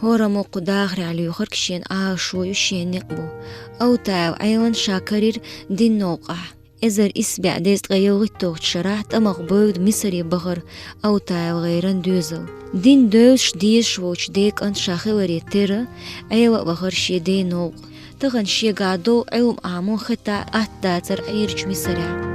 هورا موقو داغري على يخر كشين شو يشين نقبو أو تاو أيوان شاكرير دين نوقع إزر إسبع ديست غيوغي توغت شراح تمغ بوغد مصري بغر أو تاو غيران دوزو دين دوش ديش ووش ديك أن شاخي وريتير أيوا بغر شي دي نوق تغن شي قادو أيوم آمون خطا أهداتر أيرج مصري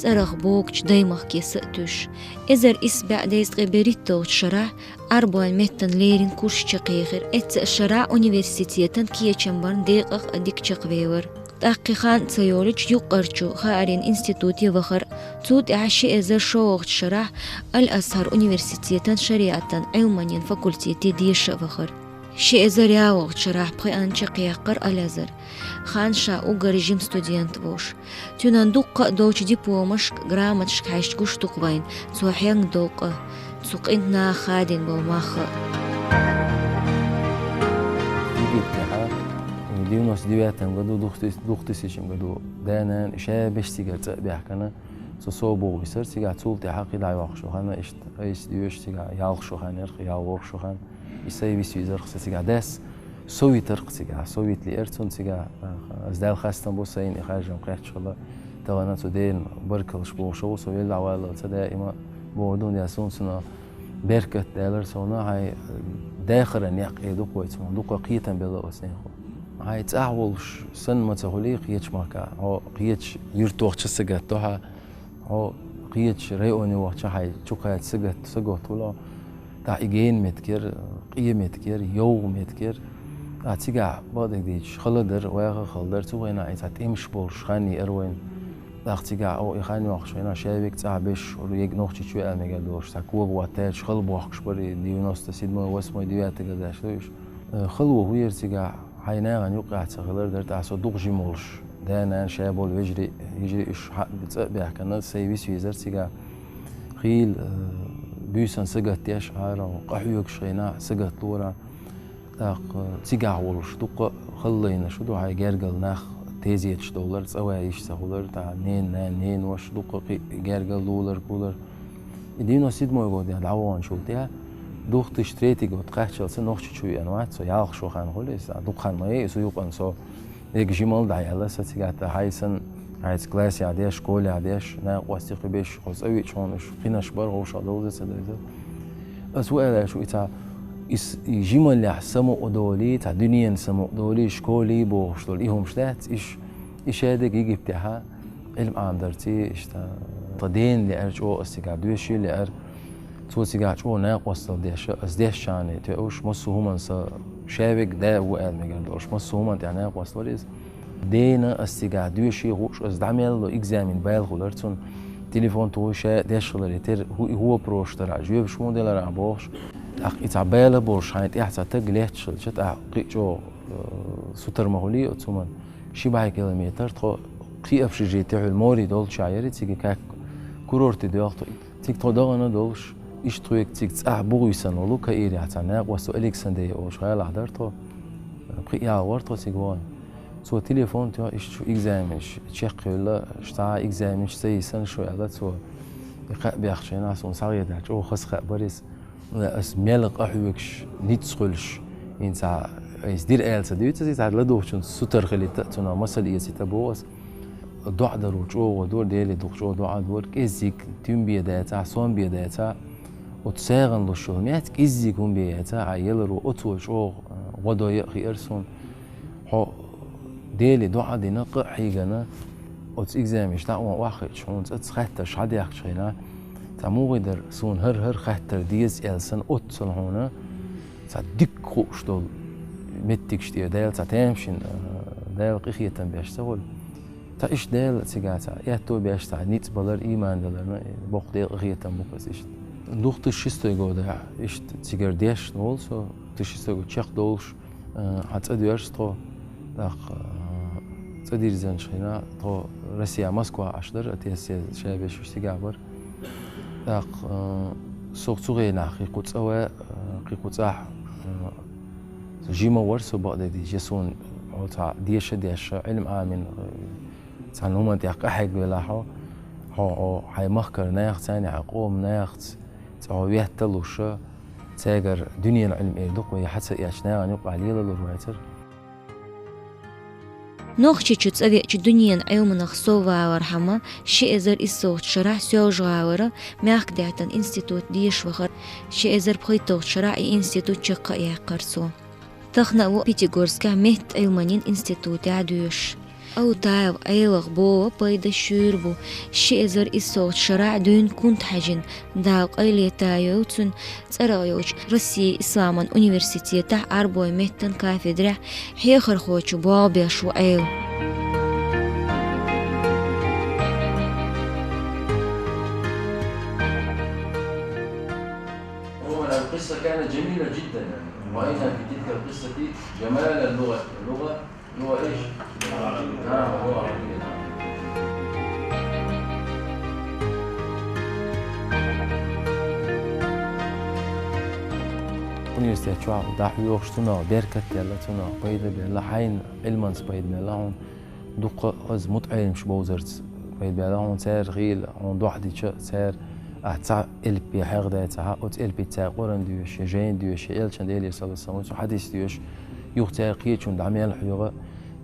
ترغ بوكش دايمخ كي سأتوش إزر إسبع ديست غيبريتو شراح 4 متن ليرين كورش شقيغر إتس الشراع أونيفرسيتيتن كي يشمبرن ديقق أديك شقويور تحقيقان سيولج يقرشو خارين إنستيتوتي وخر تود عشي إزر شوغت شراح الأزهر أونيفرسيتيتن شريعة علمانيا فاكولتيتي ديش وخر شي إزر ياوغت شراح بخي أنشي قيقر الأزر خانشا أوغر رجيم ستوديانت بوش تونان دوقة دوش ديبومش غرامتشك حيشت كوش دوقوين سوحيان دوقة سوق إنتنا خادين بوماخ ديونوس ديواتن قدو دوختسيشم قدو دانا إشا بشتيقر بيحكنا صوبو بيسر تيقع تول تحقي داي واخشو خانا إشت أيس ديوش تيقع يالخشو خان يرخ يالوخشو خان إساي بيسو يزرخ تيقع داس سويت رق تيقع سويت لإرتون تيقع أزدال خاستن بوسين إخارجم قيحت شغلا توانا تودين بركلش بوشو سويل عوالا تدائما بودون ياسون سنة بركت دالر سونا هاي داخل أن يقي دوقوة دوقوة قيتا بلا أسنخو هاي تعولش سن ما تقولي قيتش ماكا أو قيتش يرتوخ تسجت توها أو قيتش ريوني وقت هاي شوكات سجت ولا تعيجين متكر قيم متكر يوم متكر أتيجا بعدك ديش خلدر وياك خلدر توهنا عايز تمش بورش خاني أروين أختيجا أو إخاني وخشينا شابك تعبش وريج نوختي شوي أميجا دوش تكوغ واتاج خلب وخش بري ديونوس تسيد ما واسمه ديوات تقداش دوش خلوه هو يرتجع حينا عن يوقع تغلر درت عصو دوغ جيمولش دانا شابول يجري إيش حق بتسبح كنا سيبيس يزر تجع خيل بيسن سجت تيش عارة وقحيوك شينا سجت لورا تجع ولش دوق خلينا شو دو هاي جرجل ناخ تيزيتش دولار تسويش سهولر تاع نين وش دوق جرجل دولار كولر دينو سيد ما يقول يعني العوان شولتها دوخ تشتريتي قد قاعد شو نوخش شوي أنواع سو يالخ شو خان خلص دوق خان ما يسوي يقان سو يك جمال دعي الله ستيجات هايسن هايس كلاس عاديش كول عاديش نا واستيق بيش خلاص أوي شونش خيناش بر غوش على سدايزة أسوأ شو إتا جمال اللي حسمو أدولي تاع دنيا سمو أدولي شكولي بوشتول إيهم شتات إيش هذا يجي بتاعها علم عندرتي إيش تدين لأرجو استيقاد دوشي لأر توسيقاد شو ناق وصل ديش شاني تأوش مسوهما شابك دا وقال مجال مسوهما تاع ناق وصل إز دينا استيقاد دوشي غوش أزدعمل لو إكزامين بايل خلرتون تليفون توشة ديش خلريتر هو بروش ترى جوب شو موديل رعبوش يتعباله بورش هاي تحت تجليت شلشت قيجو سوتر مهولي أتومن شي بعي كيلومتر تخو قي أبشي جيتي الموري دول شايري تيجي كاك كورورتي ديوقتو تيك توداغنا دولش إيش تويك تيك بوغي سنولو كإيري عتناق وسو إليكسندي أوش خيال عدرتو قي عورتو تيجوان سو تليفون تيو إيش شو إكزامش تشيق ولا شتاع إكزامش سي سن شو عدد سو يقع بيخشينا سو صغير داش أو خس خا بريس اس ملق أحوكش نيتسخلش إنسا يصير آل سديوت زي تعال لدوشون سوتر خلي تأتونا مثل إيه تبوس ضع دروج أو ودور ديالي دوش أو ضع دور كيزيك تيم بيداتا صون بيداتا وتساغن للشهميات كيزيك هم بيداتا عيلرو أتوش أو وضع يأخي إرسون هو ديالي ضع دي نقع حيجنا وتإكزامش تعوى واحد شون تتخطش عادي أخشينا تمو قدر سون هر خاطر ديز إلسن أتصل هنا صدق خوش دول متكش ديال دال تامشين دال قيخية بيشتغل تا إيش دال سجاتا ياتو بيشتغل نيت بلر إيمان دلنا بوق دال قيخية بوكس إيش دوخ تشيستو يقودا إيش تيجر ديش نولسو تشيستو تشيخ دولش هتأديرش تو داق تأدير زين شينا تو روسيا موسكوا أشدر أتيسي شابش اشتغابر داق سوق صغيرة قيقوت أوا قيقوت جيما ورسو بعد دي جسون أو تاع ديش علم آمن تاع نوما تاع أحد ولا هو هاي مخكر ناخت ثاني عقوم ناخت تعويات تلوشة تاجر دنيا العلم إيردق ويحس يعشنا عن يقع ليلة الرواتر نوخشي تسأبيع دنيا عيومنا خصوبة ورحمة شي إزر إسوغ شرح سيوج غاورة ماك دعتن إنستيتوت ديش وخر شي إزر بخيطوغ شرح إنستيتوت شقا يقرسو تخنا و بيتيغورسكا مهت عيومانين إنستيتوت عدوش أو تايو أيوغ بو بايدا شوربو شي إزر إسوغ شرح دون كنت حجن داوق أيلي تايو تون تسرغيوش روسي إسلامان أونيفرسيتيتا أربوي مهتن كافيدرح حيخر خوش بوابيش و أيو القصة كانت جميلة جدا رأينا في تلك القصة جمال اللغة لغة إيش؟ نعم لغة عربية Universitet شو داح يوقشتنا بركة يلا تنا بيد بيلا حين علمانس بيد بيلا هون دق از متعلم شو بوزرت بيد بيلا هون سير غيل هون دوحدي شو سير أتع إلبي حقدا تاع أت إلبي تاع قرن ديوش جين ديوش إلشان ديالي صلى الله عليه وسلم حديث ديوش يختار قيت شون دعمي الحيوة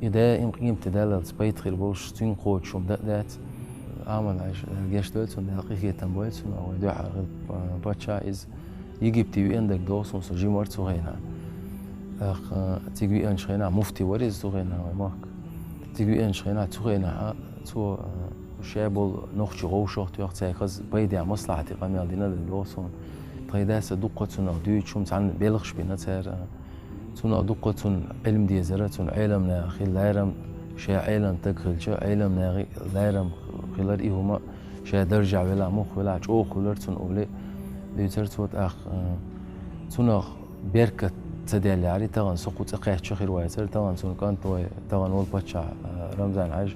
إذا إن قيم تدلل بيت خير بوش تين قوت شون دات عمل عايش الجيش دولتون دقيقة تنبويتون أو يدوح باتشا إز يجيب تيجي عندك دوس وسجي مرت صغيرة تيجي أنش خينا مفتي ورز صغيرة وماك تيجي أنش خينا صغيرة تو شابل نخش غوش وقت يوقت سايخز بيدي مصلحة قامي دينا الدوسون تريداس دقة دوت شو مثلا بيلغش بينا تار تون دقة علم دي زرتون علمنا خيل لارم شيء علم تدخل شيء علمنا لارم خلال إيهما شيء درجة ولا مخ ولا شو خلرتون أولي ديترتوت أخ تون بركة تدل على تغن سقوط أقيت شخير ويتر تغن تون كان توي تغن ول بتشع رمضان عج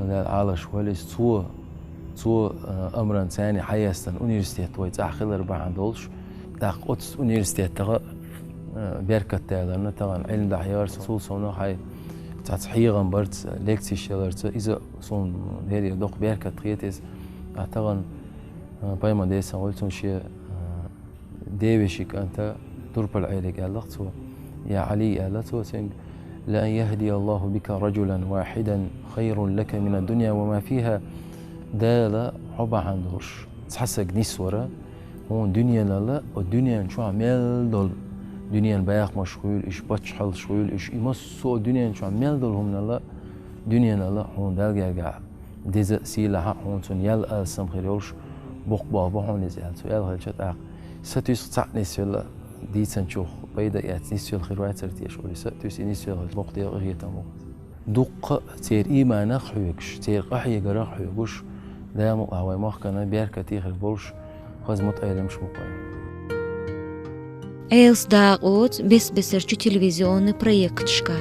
عالش وليس تو أمرا ثاني حيستن أونيفرسيتيت ويتاع خلال ربع عندولش تاق أوتس أونيفرسيتيت تغ بركة تغن تغن علم دحيار سول صونا حي تحيغا برت ليكسي شلرت إذا صون هذه دوق بركة تغيتس تغن بايما ديسا قلتون شيء ديبشك أنت تربل عليك قالت يا علي قالت لأن يهدي الله بك رجلا واحدا خير لك من الدنيا وما فيها دالة حبا عندهش تحسك نسورة هون دنيا لا والدنيا شو عمل دول دنيا بايخ مشغول إيش بتشحل شغول إيش يمسو دنيا شو عمل دول هم لا دنيا لا هون دال جرجع ديز سيلها هون تون يل ألسم خيرش بق بابا هون نزل سؤال هالشيء ستوس تعطني سؤال ديتن شوخ بيدا يعطني سؤال خيرات ترتيش ولا ستوس إني سؤال الوقت يغير تمام دق تير إيمان خيوكش تير قحي جرا خيوكش ده هو ما كان بيرك تيخ البولش خز متأيل مش مقايم إيلس داقوت بس بسرچ تلفزيون بريكتشكا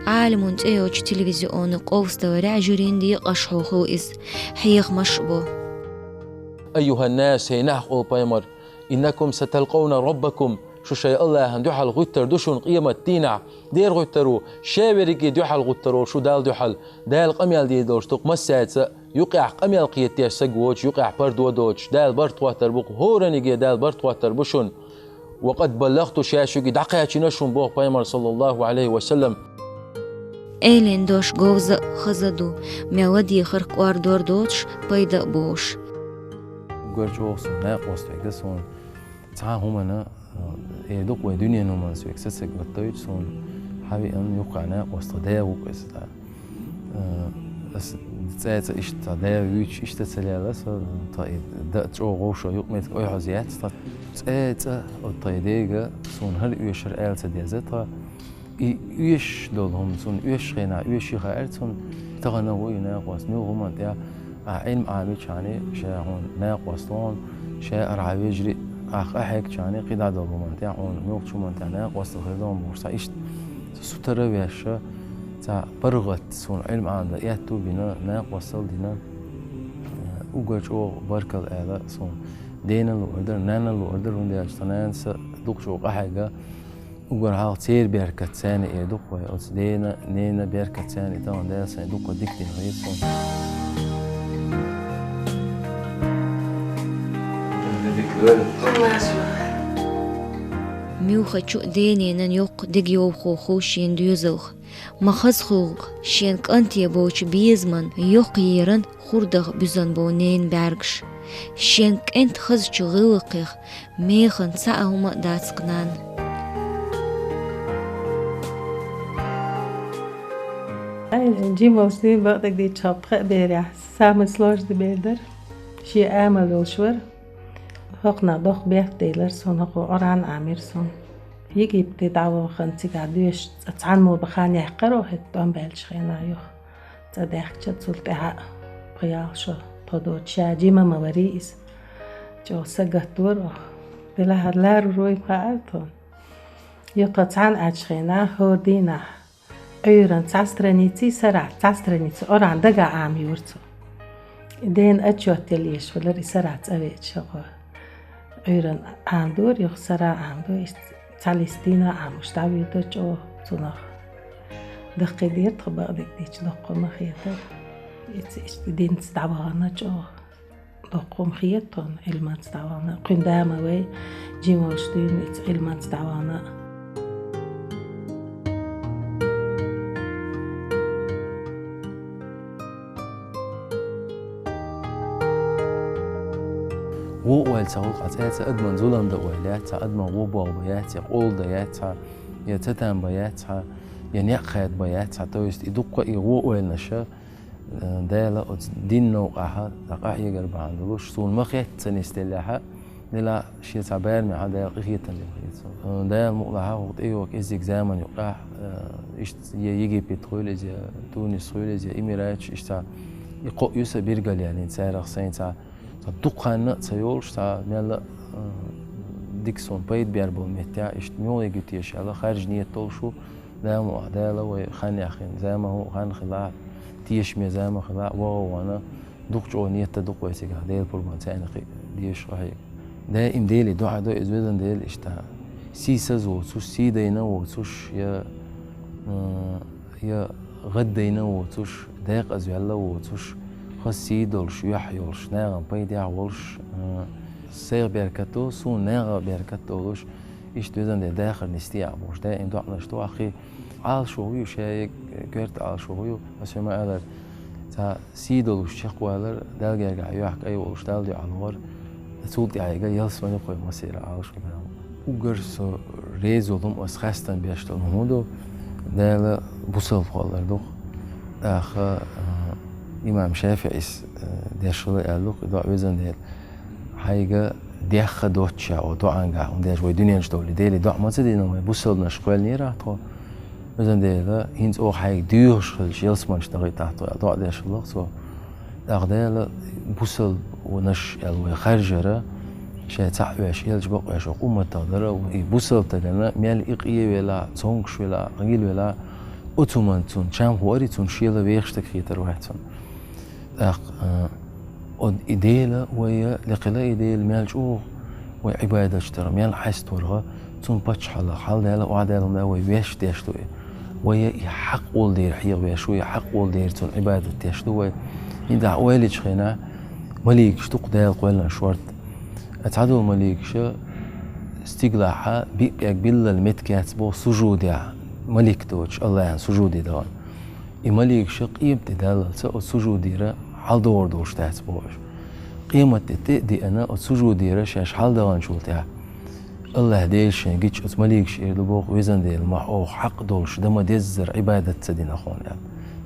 عالمون تيوش تلفزيون قوس دورع جرين دي قشحوخو إز حيخ مشبو أيها الناس هينح قول بايمر إنكم ستلقون ربكم شو شيء الله هندوح الغتر دوشون قيمة تينع دير غترو شاوريكي دوح الغترو شو دال دوحل دال قميال دي دوش توق مسات يقع قميال قيتيش سقوش يقع بردو دوش دال برتواتر بوق هورنيجي دال برتواتر بوشون وقد بلغت شاشوكي دقيقة نشون بوق بايمر صلى الله عليه وسلم إيلين دوش جوز خزدو ميودي خرق واردور دوش بيدا بوش قرش وصل ناقص تكسون تعاهم أنا يدق ودنيا نوما سويك سسك بتويج سون حبي أن يقع ناقص تداوق بس تساعد إيش تداوق إيش تسلي بس طيب ده تشو غوشة يقمت أي حزيات تساعد الطيديجة سون هل يشر آل تديزتها يش دولهم سون يش خينا يش خير سون تغنوا ناقص نوهم تيا علم عامش يعني شيء هون ناقصون شيء أرعى يجري أحيك يعني قيد دولهم تيا هون نوق شو من تنا قصد خدام بورصة إيش سترى بيش تا برغت سون علم عند ياتو بنا ناقصل دينا وجرش أو بركة الآلة سون دينا الأردر نانا الأردر وندي أجتنان سدوق شو أحيجا وجرها تير بركة ثاني يدوق ويأس دينا نينا بركة ثاني تان ده سيدوق ديك دين غير سون ميوخا تشو ديني نن يوق دق يوخو خوشين ديوزوخ مخز خوغ شين كانتي بوش بيزمن يوق يرن خوردغ بزن بونين بارغش شين كنت خز چغوقيخ ميخن ساهما داتسقنان جيم وسلين بقدك دي تشابق بيريح سامن سلوش دي بيدر شي آمل والشور هقنا دوخ بيخ ديلر سون هقو أوران عامير سون يجي بتدعوه خنتي قادوش تعنمو بخان يحقرو هتون بالش خينا يوخ تدخ تسلتها بيال شو تدو تشاجيما موريس جو سجتور بلا هلار روي بقالتون يطعن أجخينا هو دينا أيران تاسترنيتي سرع تاسترنيتي أوران دقا عام يورتو دين أجوات يليش ولا سرع تأويت شغل أيران عام دور يخ سرع عام دور تاليستينا عام مشتاوي دوجو تنخ دقي دير تخبأ ديك ديش دقو مخيطة دين تستعبانا جو دقو مخيطون إلمان تستعبانا قندامة وي جيما وشتين إلمان تستعبانا ووال تاوق عتات أدمن زولم دوالات أدمن وبوا بيات يقول ديات يتتم بيات ينقخد بيات تويست يدق ووال نشا دالا دين نوقها لقاح يقرب عندوش سون مخيت سنستلها لا شيء تعبان مع دالا قخيت تنجيت دالا مقلها وقت أيوك إزيك زمن يقح يجي بترول إزي تونس رول إزي إميراتش إشتا يقو يوسف بيرجل يعني سعر خسين تا دقنا تيولش تا مالا ديكسون بيت بيربو متاع اشتميو يجتيش على خارج نية طولشو دام وعدالة وخاني أخين زي ما هو خان خلاع تيش مي زي ما خلاع وانا دقجو نية تدق ويسيق ديل بربان تاني ديش راهي دائم ديلي دعاء دو إزويدن ديل اشتا سيسز وتوش سيدينا وتوش يا غدينا وتوش داق أزويلا وتوش خسيدولش يحيولش ناغم بيدي عولش سير بيركتو سون ناغا بيركتولش إشتوزن دي داخل نستيع بوش دائم دعنا شتو أخي عال شوهيو شايك كيرت عال شوهيو بس ما قادر تا سيدولش شقوالر دالجا يحك أي ولش دالدي عالور تولدي عايقا يلسون يقوي مسيرة عال شوهيو وقرسو ريزولم أسخستن بيشتون هودو دال بوصل فوالر دوخ آخر إمام شافعي داشلو قالوك دعوة وزن ديل حاجة ديخ دوتشا أو دعانجا ونداش ويدنيا نشتولي ديلي دع ما تدي نوم بوصل نشقول نيرة تو وزن ديل هينز أو حاجة ديوش خلش يلسمان اشتغل تحت دع داشلو سو دعديل بوصل ونش الوي خرجرة شيء تعبش يلج بقاش وقوم تقدر وبوصل تجنا مال إقية ولا تونكش ولا قليل ولا أتومان تون شام هواري تون شيلا بيخشتك خيتر واحدون إديلا ويا لقلا إديل مال جو وعبادة اشترى مال حستورها تون بتش حال دالا وعدالهم دا ويش تيشتو ويا يحق أول دير حيغ ويش ويحق أول دير تون عبادة تيشتو يدع والد خينا مليك شتوق دال قولنا شورت أتعدو مليك شا استقلاحا بيك بيلا المتكات بو سجودي مليك توش الله سجودي دوان مليك شا قيمة دالة سجودي را حال دور دوش تحت بوش قيمة تأدي أنا سجودي را شاش حال دوان شولتها الله ديش جيتش مليك شير لبوق وزن ديل معه حق دولش دما ديزر عبادة تدين أخوان يعني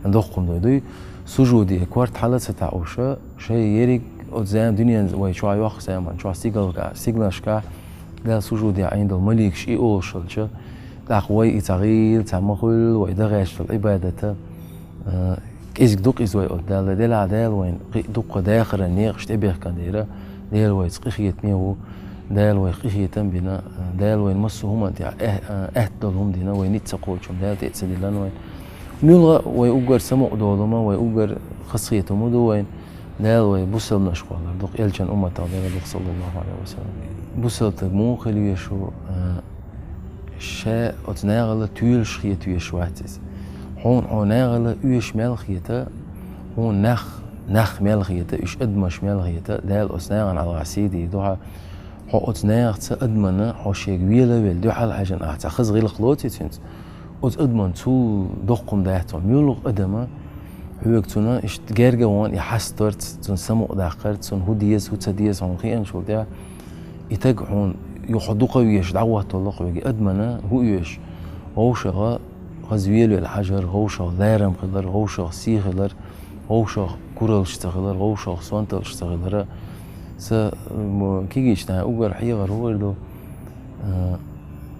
ندوقكم دوي سجودي كوارت حالة ستعوشة شيء يريك زام دنيا ويشوا يوخ زمان شوا سيجلش كا قال سجودي عند الملك شيء أوشلش داخوي يتغير تمخل ويدغش العبادة إيش دوق إزوي قدال دل عدال وين دوق داخل النيق شتبيه كان ديرة دال وين سقيخية ميو دال وين قيخية بنا دال وين مسهم أنت أهدلهم دينا وين يتسقوشهم دال تأسدلان وين نلغى ويأجر سمع دولما ويأجر خصيتهم دو وين دال وين بوصل نشقول دوق يلجن أمة تعالى دوق صلى الله عليه وسلم بوصل تجمو خليه شو شاء أتناغل تيلش خيه تيش واتس هون عناغل يش مال خيته هون نخ مال خيته إيش أدمش مال خيته دال أسناغن على عسيدي دوها حقت ناقت أدمنا حشيك ويلا ويل دو حال حاجن أعتخذ غير خلوتي تنت أدمن تو دقم داعتهم يلوغ أدمه هوكتونا إشت جرجا وان يحسترت تون سمو داقرت تون هوديس هوتسديس هون خيان شو ده يتجحون يحدوق ويش دعوة طلق ويجي أدمنا هو يش هوشة غزويل الحجر هوشة لارم خلر هوشة سي خلر هوشة كورل اشتغلر هوشة سوانتل اشتغلر س كيجي اشتها أوجر حيغر هو ده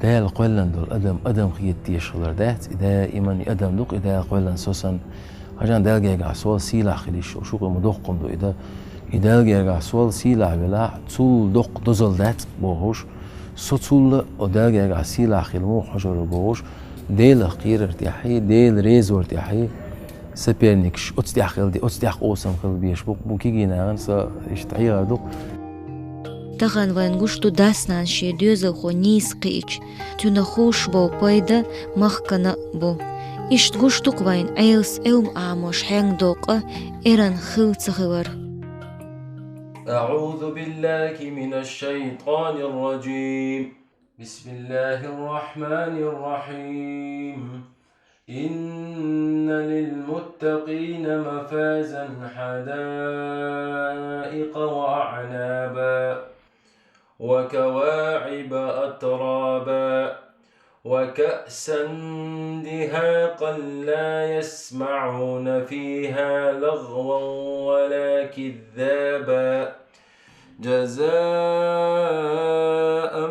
ده القلن دول أدم خيتي شغلر ده دائما أدم دوق ده قلن سوسن عشان دلقي عسول سيلا خليش شو مدوقكم دو دلقي عسول سيلا بلا تول دوق دزل دات بوهوش سطول ودلقي عسيلا خلمو حجر بوهوش ديل خير ارتياحي ديل ريز ارتياحي سبيرنيكش اتستيح خلدي اتستيح قوسم خلبيش بوكيجي ناغن سا اشتعيغر دوق تغن وانگوشتو داستان شي دوزل خو نيس قيش تنخوش بو بايدا مخكنا بو إشت قشتق وين أيلس آموش حين دوقة إيران خلصغور أعوذ بالله من الشيطان الرجيم بسم الله الرحمن الرحيم إن للمتقين مفازا حدائق وأعنابا وكواعب أترابا وكأسا دهاقا لا يسمعون فيها لغوا ولا كذابا جزاء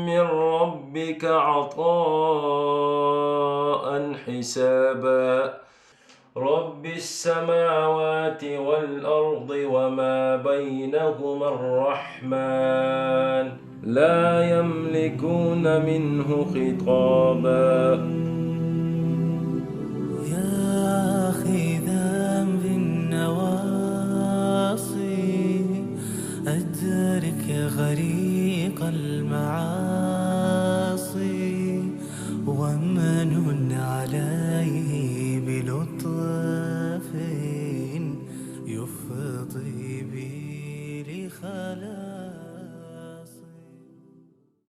من ربك عطاء حسابا رب السماوات والأرض وما بينهما الرحمن لا يملكون منه خطابا يا خذام بالنواصي أدرك يا غريق المعاصي ومن عليه بلطف يفضي